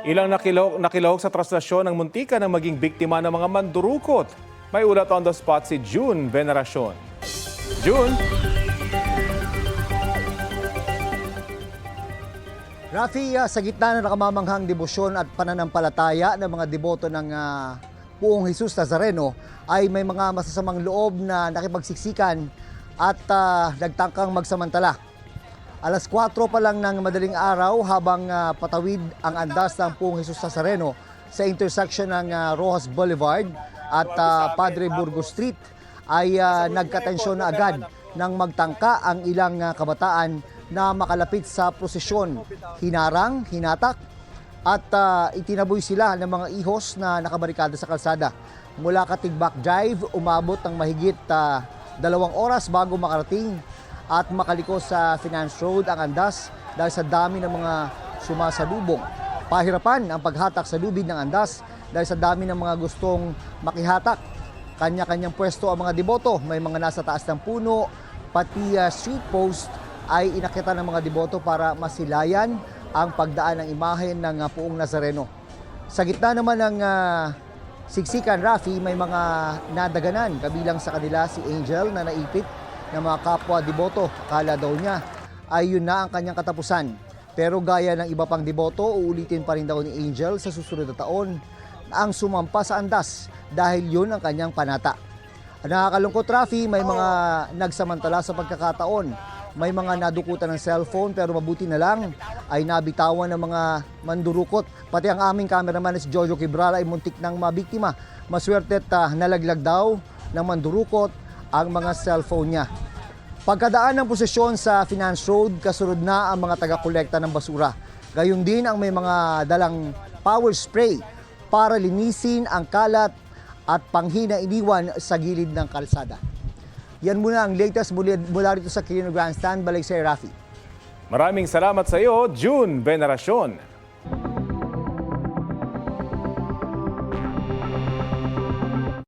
Ilang nakilahok sa traslasyon ng muntika ng maging biktima ng mga mandurukot. May ulat on the spot si June Veneracion. June? Rafi, sa gitna ng nakamamanghang debosyon at pananampalataya ng mga deboto ng Puong Jesus Nazareno ay may mga masasamang loob na nakipagsiksikan at nagtangkang magsamantala. Alas 4 pa lang ng madaling araw habang patawid ang andas ng Puong Jesus Nazareno sa intersection ng Rojas Boulevard at Padre Burgos Street ay nagkatensyon na agad nang magtangka ang ilang kabataan na makalapit sa prosesyon. Hinarang, hinatak at itinaboy sila ng mga ihos na nakabarikada sa kalsada. Mula Katigbak Drive, umabot ng mahigit 2 oras bago makarating at makaliko sa Finance Road ang andas dahil sa dami ng mga sumasalubong. Pahirapan ang paghatak sa lubid ng andas dahil sa dami ng mga gustong makihatak. Kanya-kanyang pwesto ang mga deboto, may mga nasa taas ng puno, pati street post ay inakyatan ng mga deboto para masilayan ang pagdaan ng imahen ng Puong Nazareno. Sa gitna naman ng siksikan, Rafi, may mga nadaganan, kabilang sa kanila si Angel na naipit ng mga kapwa deboto. Kala daw niya ay yun na ang kanyang katapusan. Pero gaya ng iba pang deboto, uulitin pa rin daw ni Angel sa susunod na taon na ang sumampa sa andas dahil yun ang kanyang panata. Nakakalungkot, Rafi, may mga nagsamantala sa pagkakataon. May mga nadukutan ng cellphone pero mabuti na lang ay nabitawan ng mga mandurukot. Pati ang aming cameraman na si Jojo Quibral ay muntik ng mabiktima. Maswerte at nalaglag daw ng mandurukot ang mga cellphone niya. Pagkadaan ng posisyon sa Finance Road, kasunod na ang mga taga-kolekta ng basura. Gayun din ang may mga dalang power spray para linisin ang kalat at panghina iniwan sa gilid ng kalsada. Yan muna ang latest mula rito sa Quirino Grandstand. Balik sa Rafi. Maraming salamat sa iyo, June Veneracion.